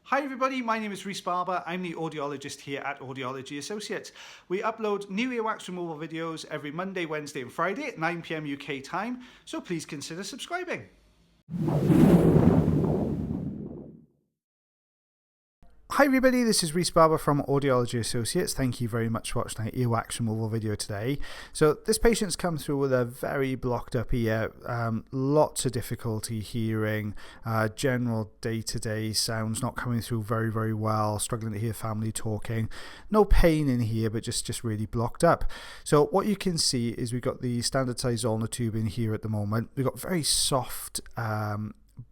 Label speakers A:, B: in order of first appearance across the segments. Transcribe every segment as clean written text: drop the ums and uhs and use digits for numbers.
A: Hi everybody, my name is Rhys Barber. I'm the audiologist here at Audiology Associates. We upload new earwax removal videos every Monday, Wednesday and Friday at 9 PM UK time, so please consider subscribing. Hi everybody, this is Rhys Barber from Audiology Associates. Thank you very much for watching our earwax removal video today. So this patient's come through with a very blocked up ear, lots of difficulty hearing, general day-to-day sounds not coming through very well, struggling to hear family talking. No pain in here, but just really blocked up. So what you can see is we've got the standard size ulnar tube in here at the moment. We've got very soft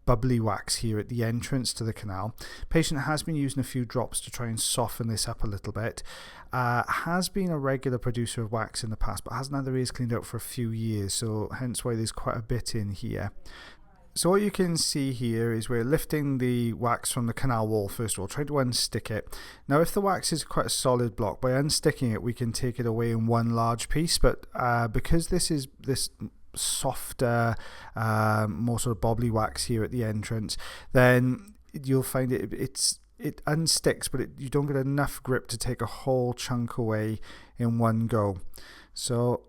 A: bubbly wax here at the entrance to the canal. Patient has been using a few drops to try and soften this up a little bit. Has been a regular producer of wax in the past, but hasn't had their ears cleaned out for a few years, so hence why there's quite a bit in here. So what you can see here is we're lifting the wax from the canal wall first of all, trying to unstick it. Now if the wax is quite a solid block, by unsticking it we can take it away in one large piece, but because this is this softer, more sort of bobbly wax here at the entrance, then you'll find it unsticks, but you don't get enough grip to take a whole chunk away in one go. So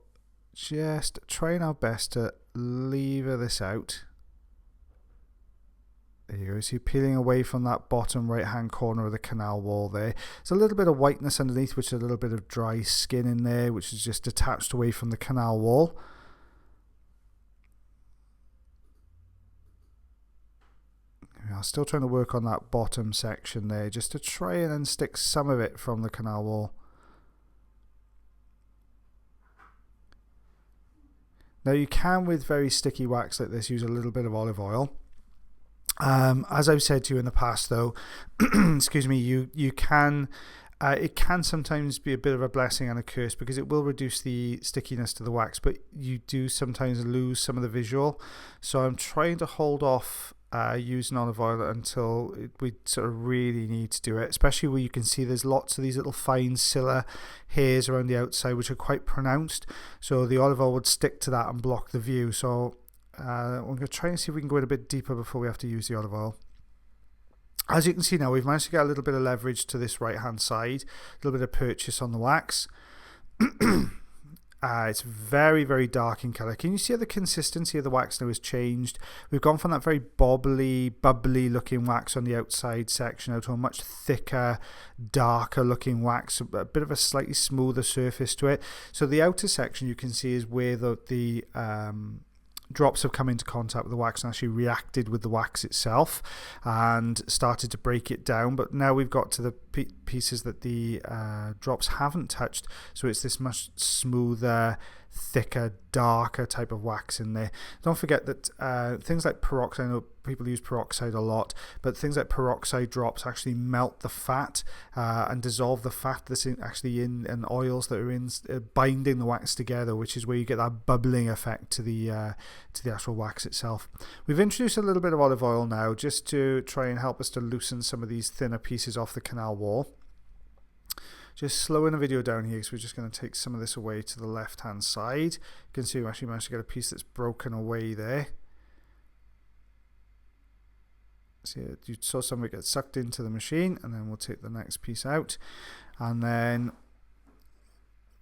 A: just trying our best to lever this out. There you go, so you're peeling away from that bottom right hand corner of the canal wall there. There's a little bit of whiteness underneath, which is a little bit of dry skin in there, which is just detached away from the canal wall. I'm still trying to work on that bottom section there, just to try and unstick some of it from the canal wall. Now you can, with very sticky wax like this, use a little bit of olive oil. As I've said to you in the past though, excuse me, you can it can sometimes be a bit of a blessing and a curse, because it will reduce the stickiness to the wax, but you do sometimes lose some of the visual. So I'm trying to hold off using olive oil until we sort of really need to do it, especially where you can see there's lots of these little fine ciliar hairs around the outside which are quite pronounced, so the olive oil would stick to that and block the view. So I'm going to try and see if we can go in a bit deeper before we have to use the olive oil. As you can see now, we've managed to get a little bit of leverage to this right hand side, a little bit of purchase on the wax. It's very dark in colour. Can you see how the consistency of the wax now has changed? We've gone from that very bubbly looking wax on the outside section out to a much thicker, darker looking wax, a bit of a slightly smoother surface to it. So the outer section you can see is where the drops have come into contact with the wax and actually reacted with the wax itself and started to break it down. But now we've got to the pieces that the drops haven't touched, so it's this much smoother, thicker, darker type of wax in there. Don't forget that things like peroxide, I know people use peroxide a lot, but things like peroxide drops actually melt the fat and dissolve the fat that's actually in oils that are in binding the wax together, which is where you get that bubbling effect to the actual wax itself. We've introduced a little bit of olive oil now just to try and help us to loosen some of these thinner pieces off the canal wall. Just slowing the video down here, because we're just going to take some of this away to the left hand side. You can see we actually managed to get a piece that's broken away there. See, you saw some of it get sucked into the machine, and then we'll take the next piece out, and then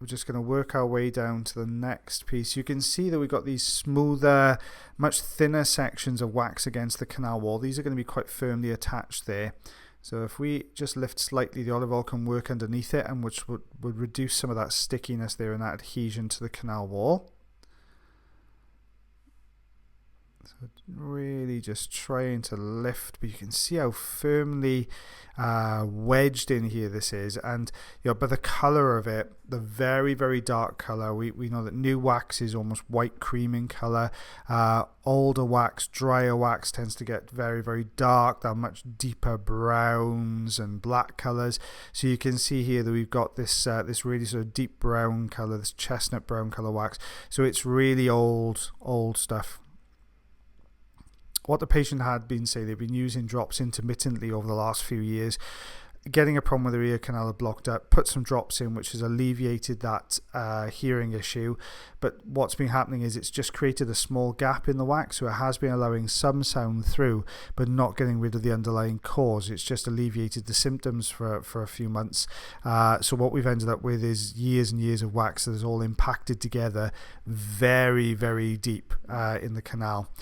A: we're just going to work our way down to the next piece. You can see that we've got these smoother, much thinner sections of wax against the canal wall. These are going to be quite firmly attached there. So if we just lift slightly, the olive oil can work underneath it, and which would reduce some of that stickiness there and that adhesion to the canal wall. So really just trying to lift, but you can see how firmly wedged in here this is. And by the colour of it, the very dark colour, we know that new wax is almost white cream in colour. Older wax, drier wax tends to get very dark. They're much deeper browns and black colours. So you can see here that we've got this really sort of deep brown colour, this chestnut brown colour wax. So it's really old stuff. What the patient had been saying, they've been using drops intermittently over the last few years. getting a problem with the ear canal had blocked up, put some drops in, which has alleviated that hearing issue. But what's been happening is it's just created a small gap in the wax, so it has been allowing some sound through, but not getting rid of the underlying cause. It's just alleviated the symptoms for a few months. So what we've ended up with is years and years of wax that is all impacted together very, very deep in the canal.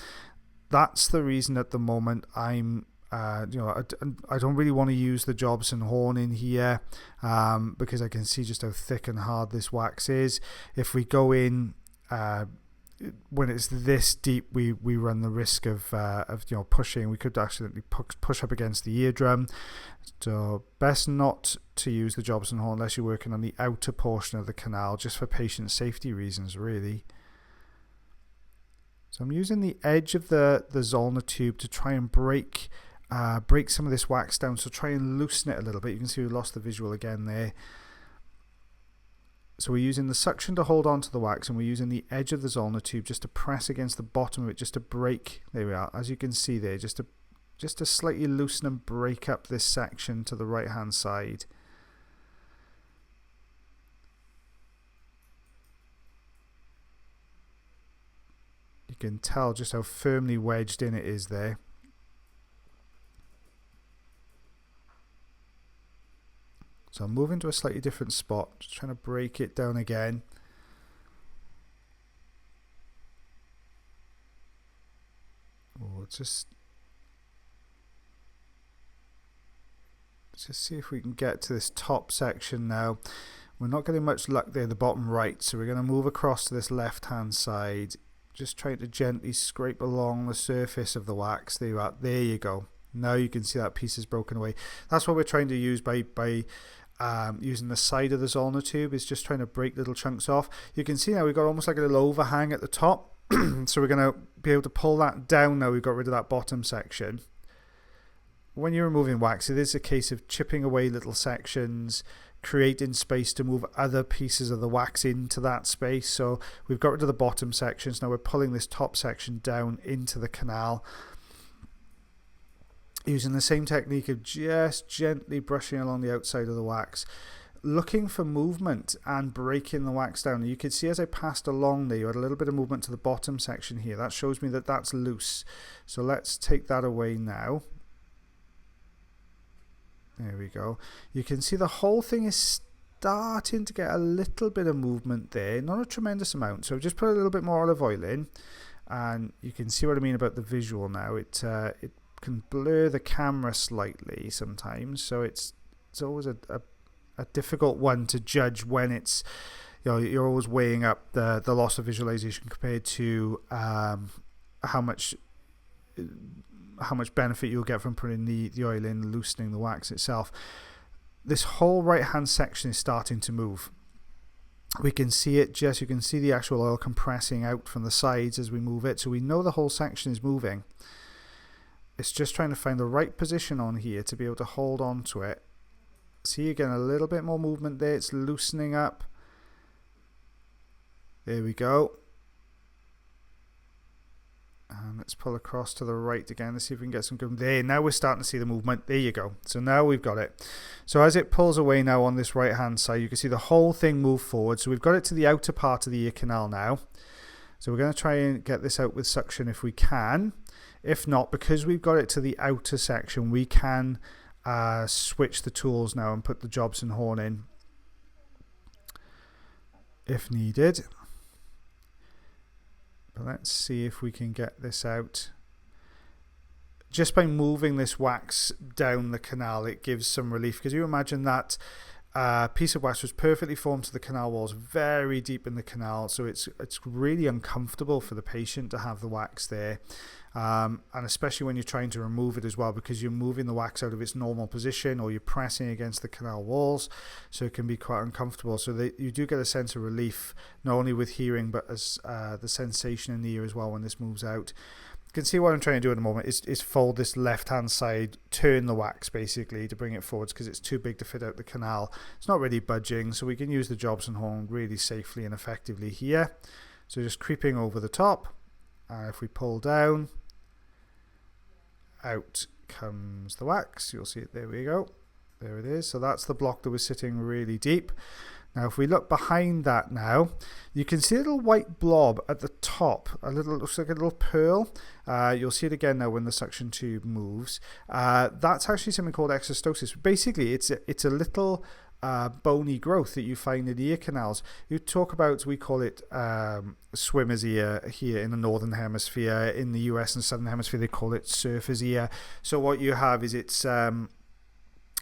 A: That's the reason at the moment I'm I don't really want to use the Jobson horn in here because I can see just how thick and hard this wax is. If we go in when it's this deep, we run the risk of pushing. We could accidentally push up against the eardrum. So best not to use the Jobson horn unless you're working on the outer portion of the canal, just for patient safety reasons, really. So I'm using the edge of the Zollner tube to try and break some of this wax down, so try and loosen it a little bit. You can see we lost the visual again there. So we're using the suction to hold on to the wax, and we're using the edge of the Zollner tube just to press against the bottom of it, just to break. There we are, as you can see there, just to slightly loosen and break up this section to the right hand side. You can tell just how firmly wedged in it is there. So I'm moving to a slightly different spot, just trying to break it down again. Let's just see if we can get to this top section now. We're not getting much luck there, the bottom right, so we're going to move across to this left hand side, just trying to gently scrape along the surface of the wax. There you are. There you go. Now you can see that piece is broken away. That's what we're trying to use by using the side of the Zollner tube, is just trying to break little chunks off. You can see now we've got almost like a little overhang at the top. So we're going to be able to pull that down now we've got rid of that bottom section. When you're removing wax, it is a case of chipping away little sections, creating space to move other pieces of the wax into that space. So we've got rid of the bottom sections. Now we're pulling this top section down into the canal, using the same technique of just gently brushing along the outside of the wax, looking for movement and breaking the wax down. And you can see as I passed along there, you had a little bit of movement to the bottom section here. That shows me that that's loose. So let's take that away now. There we go. You can see the whole thing is starting to get a little bit of movement there, not a tremendous amount. So just put a little bit more olive oil in, and you can see what I mean about the visual now. It can blur the camera slightly sometimes, so it's always a difficult one to judge when it's, you're always weighing up the loss of visualization compared to how much benefit you'll get from putting the oil in, loosening the wax itself. This whole right hand section is starting to move. We can see it, Jess, you can see the actual oil compressing out from the sides as we move it, so we know the whole section is moving. It's just trying to find the right position on here to be able to hold on to it. See again, a little bit more movement there. It's loosening up. There we go. And let's pull across to the right again. Let's see if we can get some good there. Now we're starting to see the movement. There you go. So now we've got it. So as it pulls away now on this right hand side, you can see the whole thing move forward. So we've got it to the outer part of the ear canal now. So we're going to try and get this out with suction if we can. If not, because we've got it to the outer section, we can switch the tools now and put the Jobson horn in if needed. But let's see if we can get this out. Just by moving this wax down the canal, it gives some relief, because you imagine that piece of wax was perfectly formed to the canal walls, very deep in the canal, so it's really uncomfortable for the patient to have the wax there, and especially when you're trying to remove it as well, because you're moving the wax out of its normal position or you're pressing against the canal walls, so it can be quite uncomfortable. So you do get a sense of relief, not only with hearing but as the sensation in the ear as well when this moves out. You can see what I'm trying to do at the moment is fold this left hand side, turn the wax basically to bring it forwards, because it's too big to fit out the canal. It's not really budging, so we can use the Jobson horn really safely and effectively here. So just creeping over the top, and if we pull down, out comes the wax. You'll see it, there we go. There it is. So that's the block that was sitting really deep. Now if we look behind that now, you can see a little white blob at the top, looks like a little pearl. You'll see it again now when the suction tube moves. That's actually something called exostosis. Basically it's a little bony growth that you find in ear canals. You talk about, we call it swimmer's ear here in the northern hemisphere. In the US and southern hemisphere they call it surfer's ear. So what you have is it's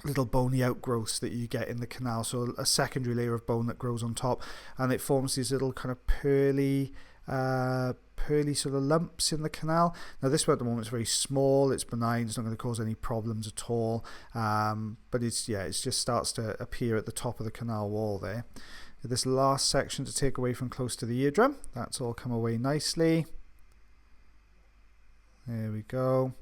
A: little bony outgrowths that you get in the canal, so a secondary layer of bone that grows on top, and it forms these little kind of pearly sort of lumps in the canal. Now this one at the moment is very small, it's benign, it's not going to cause any problems at all, but it just starts to appear at the top of the canal wall there. This last section to take away from close to the eardrum, that's all come away nicely. There we go.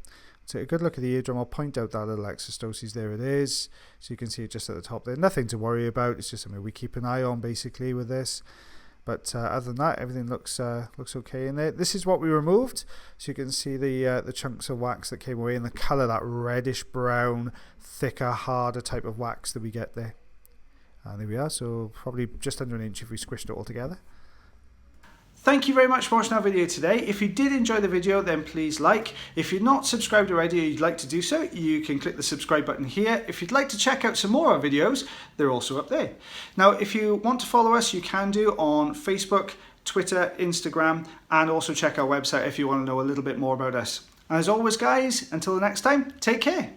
A: Take a good look at the eardrum. I'll point out that little exostosis. There it is. So you can see it just at the top there. Nothing to worry about. It's just something we keep an eye on basically with this. But other than that, everything looks okay in there. This is what we removed. So you can see the chunks of wax that came away, and the colour, that reddish brown, thicker, harder type of wax that we get there. And there we are. So probably just under an inch if we squished it all together. Thank you very much for watching our video today. If you did enjoy the video, then please like. If you're not subscribed already or you'd like to do so, you can click the subscribe button here. If you'd like to check out some more of our videos, they're also up there. Now, if you want to follow us, you can do on Facebook, Twitter, Instagram, and also check our website if you want to know a little bit more about us. And as always, guys, until the next time, take care.